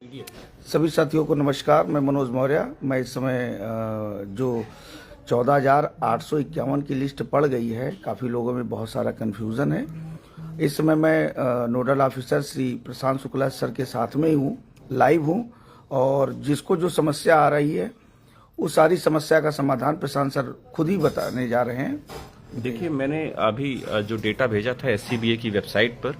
सभी साथियों को नमस्कार। मैं मनोज मौर्य। मैं इस समय जो 14,851 की लिस्ट पड़ गई है, काफ़ी लोगों में बहुत सारा कन्फ्यूज़न है। इस समय मैं नोडल ऑफिसर श्री प्रशांत शुक्ला सर के साथ में ही हूँ, लाइव हूँ, और जिसको जो समस्या आ रही है उस सारी समस्या का समाधान प्रशांत सर खुद ही बताने जा रहे हैं। देखिए, मैंने अभी जो डेटा भेजा था एससीबीए की वेबसाइट पर,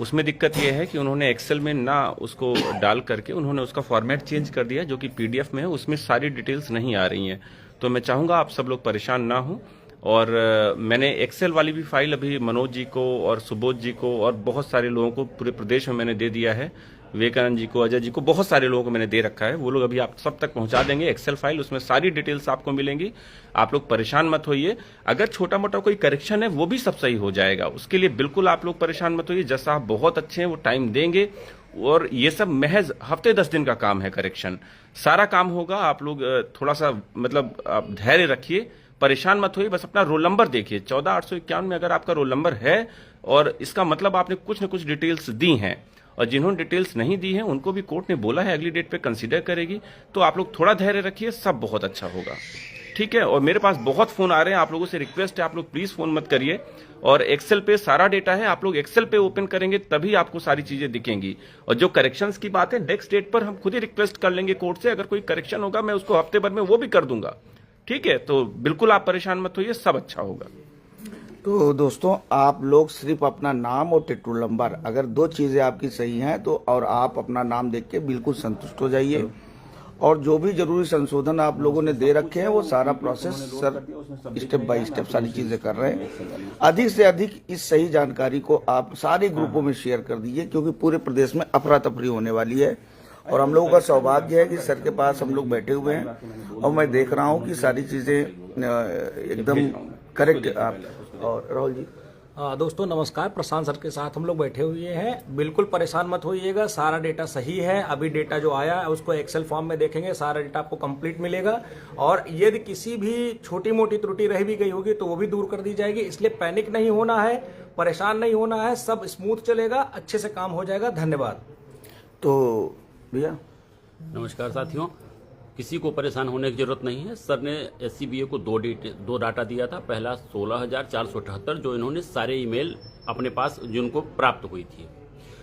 उसमें दिक्कत यह है कि उन्होंने एक्सेल में ना उसको डाल करके उन्होंने उसका फॉर्मेट चेंज कर दिया, जो कि पीडीएफ में है, उसमें सारी डिटेल्स नहीं आ रही हैं। तो मैं चाहूँगा आप सब लोग परेशान ना हो। और मैंने एक्सेल वाली भी फाइल अभी मनोज जी को और सुबोध जी को और बहुत सारे लोगों को पूरे प्रदेश में मैंने दे दिया है, विवेकानंद जी को, अजय जी को, बहुत सारे लोगों को मैंने दे रखा है। वो लोग अभी आप सब तक पहुंचा देंगे एक्सेल फाइल, उसमें सारी डिटेल्स आपको मिलेंगी। आप लोग परेशान मत होइए। अगर छोटा मोटा कोई करेक्शन है वो भी सब सही हो जाएगा, उसके लिए बिल्कुल आप लोग परेशान मत होइए। जैसा आप बहुत अच्छे हैं, वो टाइम देंगे, और ये सब महज हफ्ते 10 दिन का काम है। करेक्शन सारा काम होगा। आप लोग थोड़ा सा मतलब आप धैर्य रखिए, परेशान मत होइए। बस अपना रोल नंबर देखिए, 14,851 में अगर आपका रोल नंबर है, और इसका मतलब आपने कुछ न कुछ डिटेल्स दी हैं, और जिन्होंने डिटेल्स नहीं दी हैं उनको भी कोर्ट ने बोला है अगली डेट पे कंसीडर करेगी। तो आप लोग थोड़ा धैर्य रखिए, सब बहुत अच्छा होगा, ठीक है। और मेरे पास बहुत फोन आ रहे हैं, आप लोगों से रिक्वेस्ट है, आप लोग प्लीज फोन मत करिए। और एक्सेल पे सारा डेटा है, आप लोग एक्सेल पे ओपन करेंगे तभी आपको सारी चीजें दिखेंगी। और जो करेक्शंस की बात है, नेक्स्ट डेट पर हम खुद ही रिक्वेस्ट कर लेंगे कोर्ट से। अगर कोई करेक्शन होगा मैं उसको हफ्ते भर में वो भी कर दूंगा, ठीक है। तो बिल्कुल आप परेशान मत होइए, सब अच्छा होगा। तो दोस्तों, आप लोग सिर्फ अपना नाम और टेटू नंबर, अगर दो चीज़ें आपकी सही हैं तो, और आप अपना नाम देख के बिल्कुल संतुष्ट हो जाइए। और जो भी जरूरी संशोधन आप लोगों ने दे रखे हैं वो सारा process sir step by step सारी चीजें कर रहे हैं। अधिक से अधिक इस सही जानकारी को आप सारे ग्रुपों में शेयर कर दीजिए, क्योंकि पूरे प्रदेश में अफरा तफरी होने वाली है। और हम लोगों का सौभाग्य है कि सर के पास हम लोग बैठे हुए हैं, और मैं देख रहा हूँ कि सारी चीजें एकदम करेक्ट। आप और राहुल जी। दोस्तों नमस्कार। प्रशांत सर के साथ हम लोग बैठे हुए हैं। बिल्कुल परेशान मत होइएगा, सारा डेटा सही है। अभी डेटा जो आया है उसको एक्सेल फॉर्म में देखेंगे, सारा डेटा आपको कंप्लीट मिलेगा। और यदि किसी भी छोटी मोटी त्रुटि रह भी गई होगी तो वो भी दूर कर दी जाएगी। इसलिए पैनिक नहीं होना है, परेशान नहीं होना है, सब स्मूथ चलेगा, अच्छे से काम हो जाएगा। धन्यवाद। तो भैया नमस्कार साथियों, किसी को परेशान होने की जरूरत नहीं है। सर ने एससीबीए को दो डाटा दिया था। पहला 16,478 जो इन्होंने सारे ईमेल अपने पास जिनको प्राप्त हुई थी,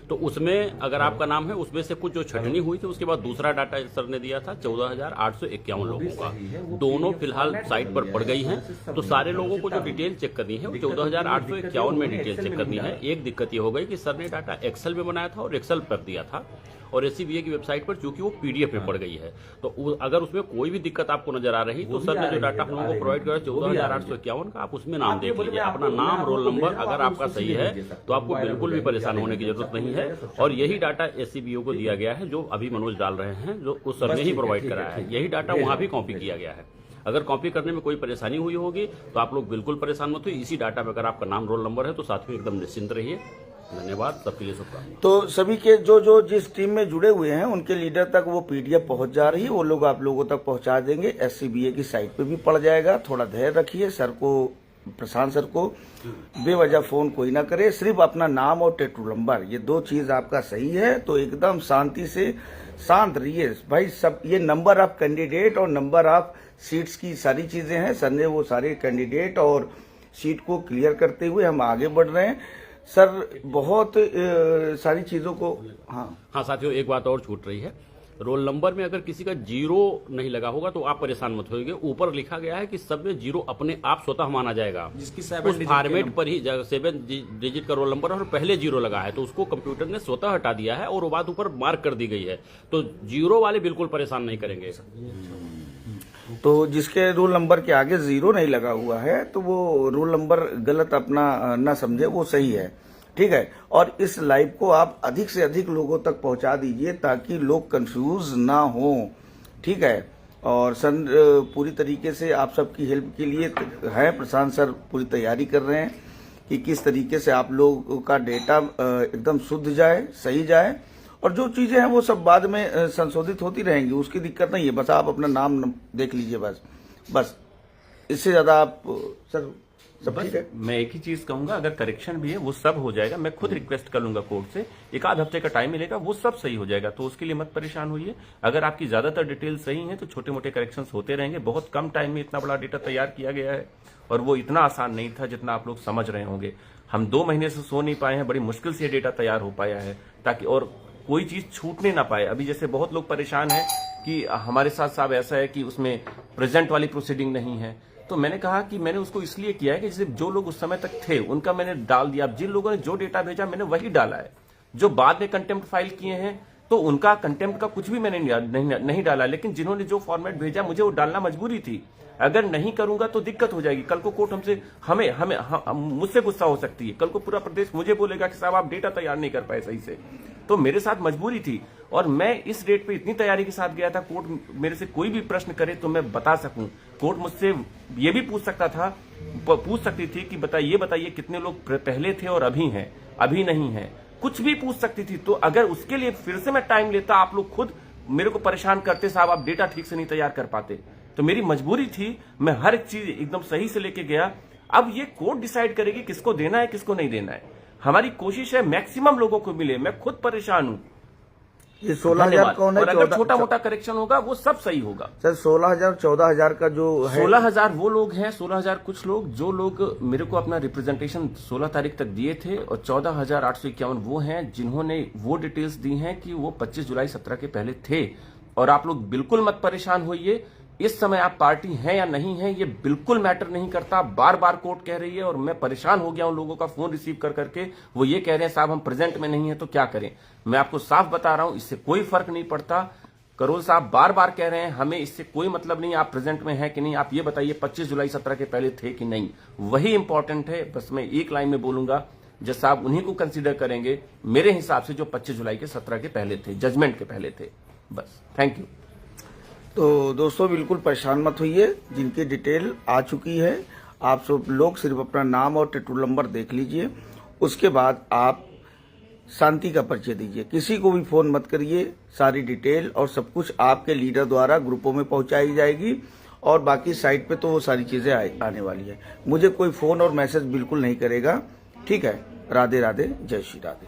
तो उसमें अगर आपका नाम है उसमें से कुछ जो छटनी हुई थी। उसके बाद दूसरा डाटा सर ने दिया था 14,851 लोगों का। दोनों फिलहाल साइट पर पड़ गई हैं। तो सारे लोगों को जो डिटेल चेक करनी है वो 14,851 में डिटेल चेक करनी है। एक दिक्कत ये हो गई कि सर ने डाटा एक्सेल में बनाया था और एक्सेल पर दिया था, और एससीबीए की वेबसाइट पर चूंकि वो पीडीएफ में पड़ गई है। तो अगर उसमें कोई भी दिक्कत आपको नजर आ रही तो सर ने जो डाटा हम लोगों को प्रोवाइड करा 14,851 का, आप उसमें नाम देख लीजिए। अपना नाम, रोल नंबर अगर आपका सही है तो आपको बिल्कुल भी परेशान होने की जरूरत नहीं है। और यही डाटा एससीबीए को दिया गया है, जो अभी मनोज डाल रहे हैं, जो उस सर ने ही प्रोवाइड कराया है। यही डाटा वहां भी कॉपी किया गया है। अगर कॉपी करने में कोई परेशानी हुई होगी तो आप लोग बिल्कुल परेशान मत होइए। इसी डाटा में अगर आपका नाम, रोल नंबर है तो साथियों एकदम निश्चिंत रहिए। धन्यवाद, सबके लिए शुभकामनाएं। तो सभी के जो जिस टीम में जुड़े हुए हैं उनके लीडर तक वो पीडीएफ पहुंच जा रही है, वो लोग आप लोगों तक पहुंचा देंगे। एससीबीए की साइट पे भी पड़ जाएगा। थोड़ा धैर्य रखिए। सर को, प्रशांत सर को बेवजह फोन कोई ना करे, सिर्फ अपना नाम और टेटू नंबर, ये दो चीज आपका सही है तो एकदम शांति से शांत रहिए भाई। सब ये नंबर ऑफ कैंडिडेट और नंबर ऑफ सीट्स की सारी चीजें हैं। सर ने वो सारे कैंडिडेट और सीट को क्लियर करते हुए हम आगे बढ़ रहे हैं। सर बहुत सारी चीजों को हाँ साथियों, एक बात और छूट रही है। रोल नंबर में अगर किसी का 0 नहीं लगा होगा तो आप परेशान मत होइए। ऊपर लिखा गया है कि सब में 0 अपने आप स्वतः माना जाएगा। जिसकी उस फॉर्मेट पर ही 7 डिजिट का रोल नंबर और पहले 0 लगा है तो उसको कंप्यूटर ने स्वतः हटा दिया है, और वो बात ऊपर मार्क कर दी गई है। तो 0 वाले बिल्कुल परेशान नहीं करेंगे। तो जिसके रोल नंबर के आगे 0 नहीं लगा हुआ है तो वो रोल नंबर गलत अपना ना समझे, वो सही है, ठीक है। और इस लाइव को आप अधिक से अधिक लोगों तक पहुंचा दीजिए ताकि लोग कंफ्यूज ना हो, ठीक है। और सर पूरी तरीके से आप सबकी हेल्प के लिए है। प्रशांत सर पूरी तैयारी कर रहे हैं कि किस तरीके से आप लोगों का डेटा एकदम शुद्ध जाए, सही जाए। और जो चीजें हैं वो सब बाद में संशोधित होती रहेंगी, उसकी दिक्कत नहीं है। बस आप अपना नाम देख लीजिए, बस इससे ज्यादा आप सर सब बस ठीक है? मैं एक ही चीज कहूंगा, अगर करेक्शन भी है वो सब हो जाएगा। मैं खुद रिक्वेस्ट कर लूंगा कोर्ट से, एक आध हफ्ते का टाइम मिलेगा, वो सब सही हो जाएगा, तो उसके लिए मत परेशान होइए। अगर आपकी ज्यादातर डिटेल सही है तो छोटे मोटे करेक्शन होते रहेंगे। बहुत कम टाइम में इतना बड़ा डेटा तैयार किया गया है और वो इतना आसान नहीं था जितना आप लोग समझ रहे होंगे। हम 2 महीने से सो नहीं पाए हैं, बड़ी मुश्किल से ये डेटा तैयार हो पाया है, ताकि और कोई चीज छूटने ना पाए। अभी जैसे बहुत लोग परेशान हैं कि हमारे साथ साहब ऐसा है कि उसमें प्रेजेंट वाली प्रोसीडिंग नहीं है, तो मैंने कहा कि मैंने उसको इसलिए किया है कि जैसे जो लोग उस समय तक थे उनका मैंने डाल दिया। अब जिन लोगों ने जो डेटा भेजा मैंने वही डाला है। जो बाद में कंटेम्प्ट फाइल किए हैं तो उनका कंटेम्प्ट का कुछ भी मैंने नहीं डाला, लेकिन जिन्होंने जो फॉर्मेट भेजा मुझे वो डालना मजबूरी थी। अगर नहीं करूंगा तो दिक्कत हो जाएगी। कल को कोर्ट मुझसे गुस्सा हो सकती है। कल को पूरा प्रदेश मुझे बोलेगा कि साहब आप डेटा तैयार नहीं कर पाए सही से। तो मेरे साथ मजबूरी थी और मैं इस डेट पे इतनी तैयारी के साथ गया था, कोर्ट मेरे से कोई भी प्रश्न करे तो मैं बता सकूं। कोर्ट मुझसे ये भी पूछ सकती थी कि बताइए कितने लोग पहले थे और अभी हैं, अभी नहीं है, कुछ भी पूछ सकती थी। तो अगर उसके लिए फिर से मैं टाइम लेता, आप लोग खुद मेरे को परेशान करते, साहब आप डेटा ठीक से नहीं तैयार कर पाते। तो मेरी मजबूरी थी, मैं हर एक चीज एकदम सही से लेके गया। अब ये कोर्ट डिसाइड करेगी किसको देना है किसको नहीं देना है। हमारी कोशिश है मैक्सिमम लोगों को मिले। मैं खुद परेशान हूं। ये 16,000 कौन है? और अगर छोटा मोटा करेक्शन होगा वो सब सही होगा। सर 16,000 14,000 का जो है, 16,000 वो लोग हैं, 16,000 कुछ लोग जो लोग मेरे को अपना रिप्रेजेंटेशन 16 तारीख तक दिए थे, और 14,851 वो हैं जिन्होंने वो डिटेल्स दी हैं कि वो 25 जुलाई 17 के पहले थे। और आप लोग बिल्कुल मत परेशान होइए। इस समय आप पार्टी हैं या नहीं है ये बिल्कुल मैटर नहीं करता। बार बार कोर्ट कह रही है और मैं परेशान हो गया हूं लोगों का फोन रिसीव कर करके। वो ये कह रहे हैं साहब हम प्रेजेंट में नहीं है तो क्या करें। मैं आपको साफ बता रहा हूं इससे कोई फर्क नहीं पड़ता। करोल साहब बार बार कह रहे हैं हमें इससे कोई मतलब नहीं, आप प्रेजेंट में हैं कि नहीं, आप ये बताइए 25 जुलाई 17 के पहले थे कि नहीं, वही इंपॉर्टेंट है। बस मैं एक लाइन में बोलूंगा, जज साहब उन्हीं को कंसिडर करेंगे मेरे हिसाब से जो 25 जुलाई के 17 के पहले थे, जजमेंट के पहले थे। बस, थैंक यू। तो दोस्तों बिल्कुल परेशान मत होइए, जिनकी डिटेल आ चुकी है आप सब लोग सिर्फ अपना नाम और टेटू नंबर देख लीजिए, उसके बाद आप शांति का परिचय दीजिए। किसी को भी फोन मत करिए, सारी डिटेल और सब कुछ आपके लीडर द्वारा ग्रुपों में पहुंचाई जाएगी और बाकी साइट पे तो वो सारी चीजें आने वाली है। मुझे कोई फोन और मैसेज बिल्कुल नहीं करेगा। ठीक है, राधे राधे, जय श्री राधे।